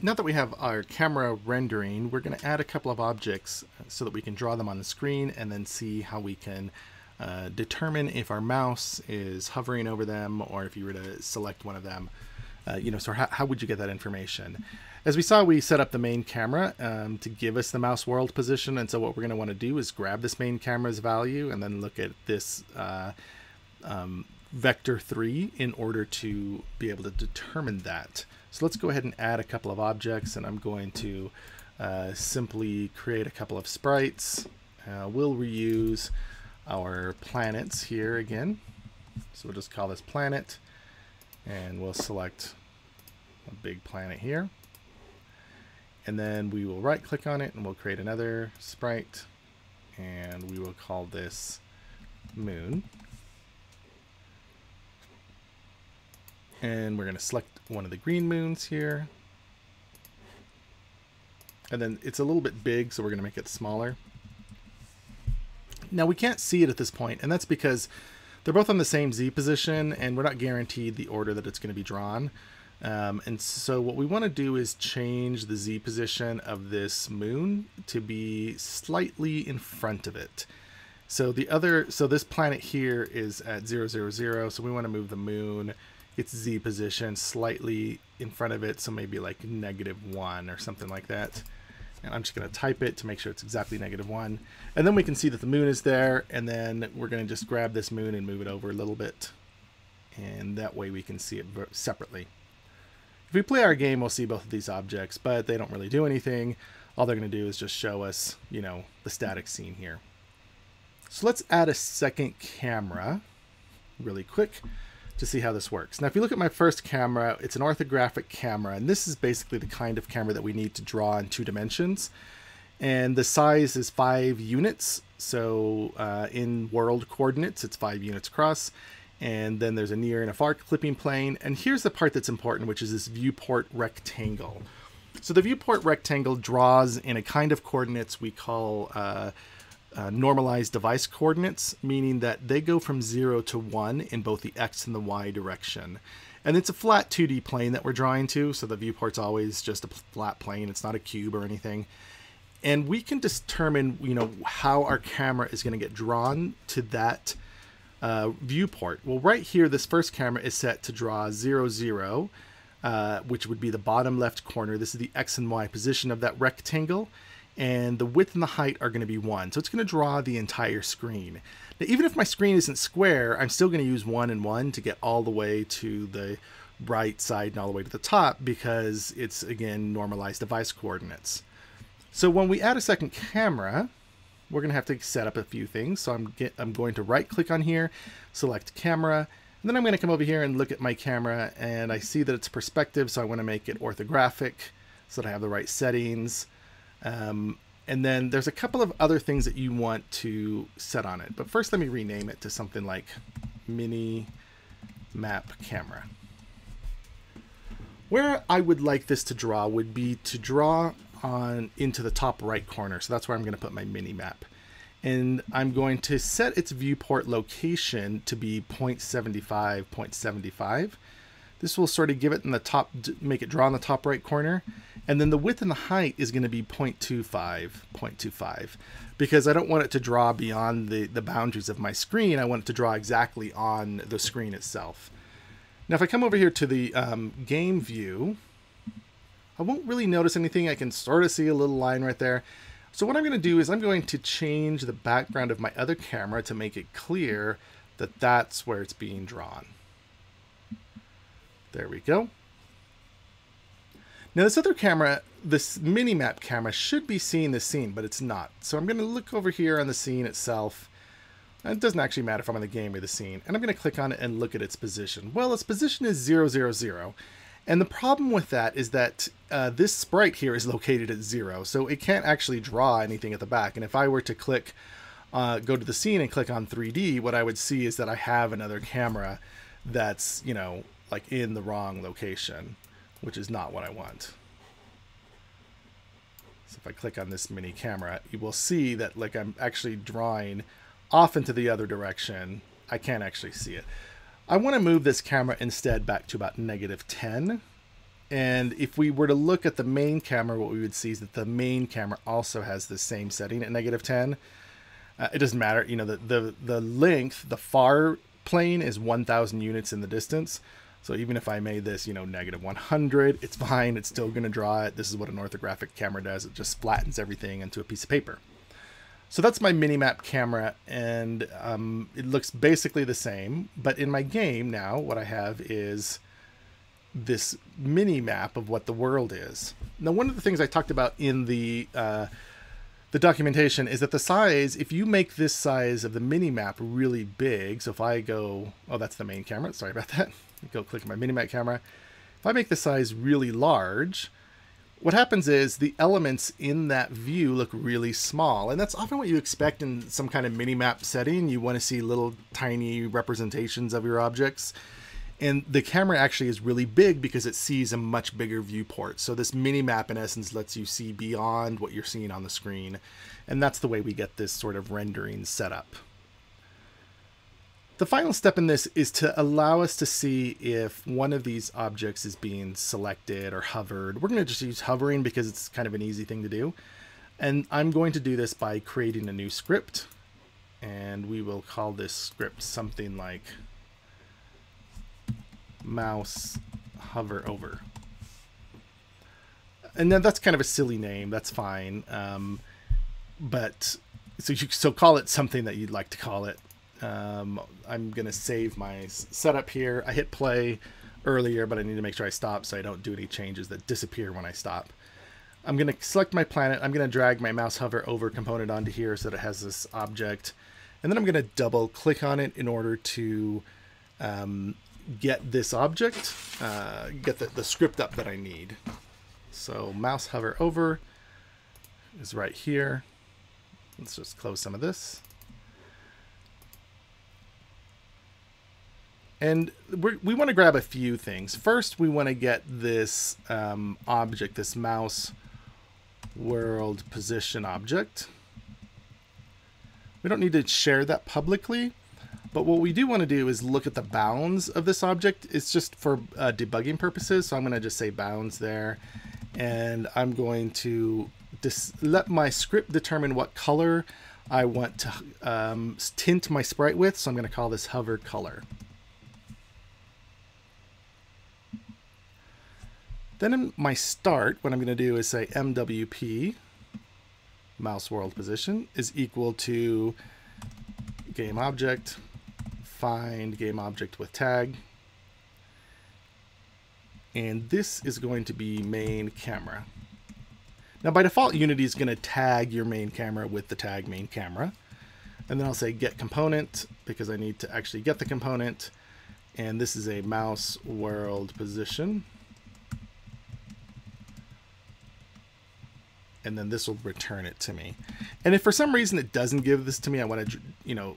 Now that we have our camera rendering, we're going to add a couple of objects so that we can draw them on the screen and then see how we can determine if our mouse is hovering over them or if you were to select one of them. So how would you get that information? As we saw, we set up the main camera to give us the mouse world position. And so what we're going to want to do is grab this main camera's value and then look at this vector 3 in order to be able to determine that. So let's go ahead and add a couple of objects, and I'm going to simply create a couple of sprites. We'll reuse our planets here again. So we'll just call this planet, and we'll select a big planet here. And then we will right click on it and we'll create another sprite, and we will call this moon. And we're going to select one of the green moons here. And then it's a little bit big, so we're going to make it smaller. Now we can't see it at this point, and that's because they're both on the same Z position, and we're not guaranteed the order that it's going to be drawn. And so what we want to do is change the Z position of this moon to be slightly in front of it. So this planet here is at 0, 0, 0, so we want to move the moon, its Z position, slightly in front of it, so maybe like -1 or something like that. And I'm just going to type it to make sure it's exactly -1. And then we can see that the moon is there, and then we're going to just grab this moon and move it over a little bit. And that way we can see it separately. If we play our game, we'll see both of these objects, but they don't really do anything. All they're going to do is just show us, the static scene here. So let's add a second camera really quick to see how this works. Now, if you look at my first camera, it's an orthographic camera, and this is basically the kind of camera that we need to draw in 2 dimensions. And the size is 5 units. So in world coordinates, it's 5 units across. And then there's a near and a far clipping plane. And here's the part that's important, which is this viewport rectangle. So the viewport rectangle draws in a kind of coordinates we call normalized device coordinates, meaning that they go from 0 to 1 in both the X and the Y direction. And it's a flat 2D plane that we're drawing to, so the viewport's always just a flat plane. It's not a cube or anything. And we can determine, how our camera is going to get drawn to that viewport. Well, right here, this first camera is set to draw 0, 0, which would be the bottom left corner. This is the X and Y position of that rectangle. And the width and the height are going to be 1. So it's going to draw the entire screen. Now, even if my screen isn't square, I'm still going to use 1 and 1 to get all the way to the right side and all the way to the top, because it's, again, normalized device coordinates. So when we add a second camera, we're going to have to set up a few things. So I'm going to right click on here, select camera, and then I'm going to come over here and look at my camera, and I see that it's perspective, so I want to make it orthographic so that I have the right settings. And then there's a couple of other things that you want to set on it. But first, let me rename it to something like mini map camera. Where I would like this to draw would be to draw on into the top right corner. So that's where I'm going to put my mini map. And I'm going to set its viewport location to be 0.75, 0.75. This will sort of give it in the top, make it draw in the top right corner. And then the width and the height is going to be 0.25, 0.25, because I don't want it to draw beyond the boundaries of my screen. I want it to draw exactly on the screen itself. Now, if I come over here to the game view, I won't really notice anything. I can sort of see a little line right there. So what I'm going to do is I'm going to change the background of my other camera to make it clear that that's where it's being drawn. There we go. Now this other camera, this mini map camera, should be seeing the scene, but it's not. So I'm going to look over here on the scene itself. It doesn't actually matter if I'm on the game or the scene. And I'm going to click on it and look at its position. Well, its position is 0, 0, 0. And the problem with that is that this sprite here is located at 0. So it can't actually draw anything at the back. And if I were to click, go to the scene and click on 3D, what I would see is that I have another camera that's, like in the wrong location, which is not what I want. So if I click on this mini camera, you will see that like I'm actually drawing off into the other direction. I can't actually see it. I want to move this camera instead back to about -10. And if we were to look at the main camera, what we would see is that the main camera also has the same setting at -10. It doesn't matter, you know, the length, the far plane is 1,000 units in the distance. So even if I made this, you know, -100, it's fine. It's still going to draw it. This is what an orthographic camera does. It just flattens everything into a piece of paper. So that's my mini-map camera, and it looks basically the same. But in my game now, what I have is this mini-map of what the world is. Now, one of the things I talked about in the documentation is that the size, if you make this size of the mini-map really big, so if I go, oh, that's the main camera, sorry about that. Go click my mini-map camera. If I make the size really large, what happens is the elements in that view look really small. And that's often what you expect in some kind of mini-map setting. You want to see little tiny representations of your objects. And the camera actually is really big because it sees a much bigger viewport. So this mini-map in essence lets you see beyond what you're seeing on the screen. And that's the way we get this sort of rendering set up. The final step in this is to allow us to see if one of these objects is being selected or hovered. We're going to just use hovering because it's kind of an easy thing to do. And I'm going to do this by creating a new script. And we will call this script something like mouse hover over. And then that's kind of a silly name. That's fine. But so call it something that you'd like to call it. I'm going to save my setup here. I hit play earlier, but I need to make sure I stop so I don't do any changes that disappear when I stop. I'm going to select my planet. I'm going to drag my mouse hover over component onto here so that it has this object. And then I'm going to double click on it in order to get this object, get the script up that I need. So mouse hover over is right here. Let's just close some of this. And we want to grab a few things. First, we want to get this object, this mouse world position object. We don't need to share that publicly, but what we do want to do is look at the bounds of this object. It's just for debugging purposes, so I'm going to just say bounds there. And I'm going to let my script determine what color I want to tint my sprite with, so I'm going to call this hover color. Then in my start, what I'm going to do is say MWP, mouse world position, is equal to game object, find game object with tag. And this is going to be main camera. Now by default, Unity is going to tag your main camera with the tag main camera. And then I'll say get component because I need to actually get the component. And this is a mouse world position. And then this will return it to me. And if for some reason it doesn't give this to me, I want to,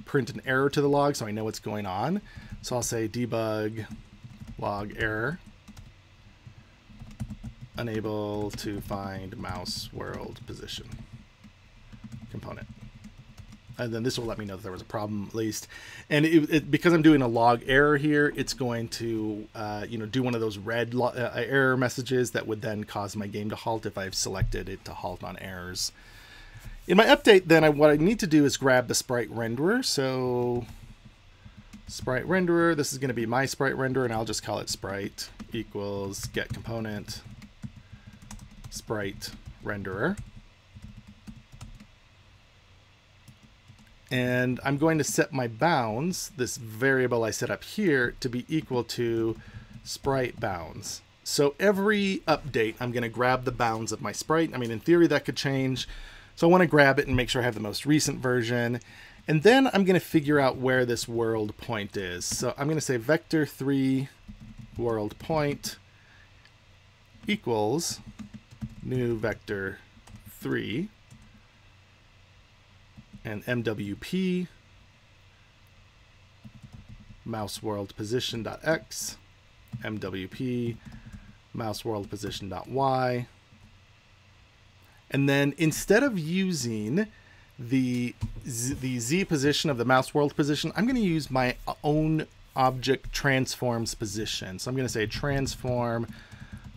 print an error to the log so I know what's going on. So I'll say debug log error, unable to find mouse world position component. And then this will let me know that there was a problem at least. And because I'm doing a log error here, it's going to, do one of those red error messages that would then cause my game to halt if I've selected it to halt on errors. In my update, then, what I need to do is grab the sprite renderer. So sprite renderer, this is going to be my sprite renderer, and I'll just call it sprite equals get component sprite renderer. And I'm going to set my bounds, this variable I set up here, to be equal to sprite bounds. So every update, I'm going to grab the bounds of my sprite. I mean, in theory, that could change. So I want to grab it and make sure I have the most recent version. And then I'm going to figure out where this world point is. So I'm going to say vector3 world point equals new vector3 and MWP mouse world position.x, MWP mouse world position.y. And then instead of using the Z position of the mouse world position, I'm going to use my own object transforms position. So I'm going to say transform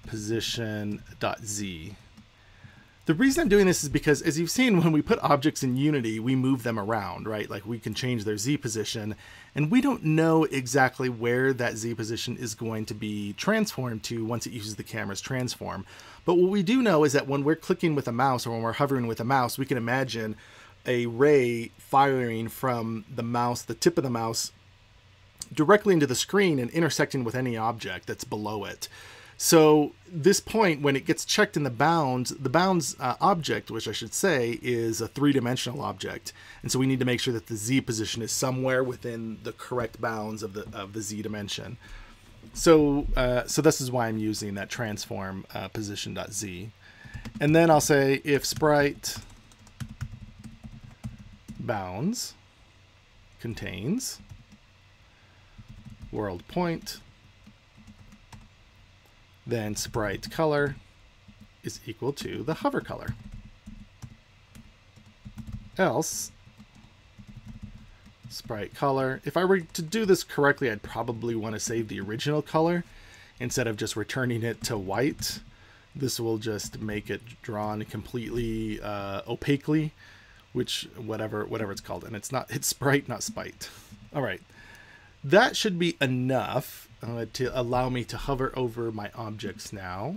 position.z. The reason I'm doing this is because, as you've seen, when we put objects in Unity, we move them around, right? Like we can change their Z position, and we don't know exactly where that Z position is going to be transformed to once it uses the camera's transform. But what we do know is that when we're clicking with a mouse or when we're hovering with a mouse, we can imagine a ray firing from the mouse, the tip of the mouse, directly into the screen and intersecting with any object that's below it. So this point, when it gets checked in the bounds object, which I should say is a three-dimensional object, and so we need to make sure that the Z position is somewhere within the correct bounds of the Z dimension. So this is why I'm using that transform position.z, and then I'll say if sprite bounds contains world point, then sprite color is equal to the hover color. Else, sprite color, if I were to do this correctly, I'd probably want to save the original color instead of just returning it to white. This will just make it drawn completely opaquely, which whatever it's called, and it's sprite, not spite. All right, that should be enough to allow me to hover over my objects now.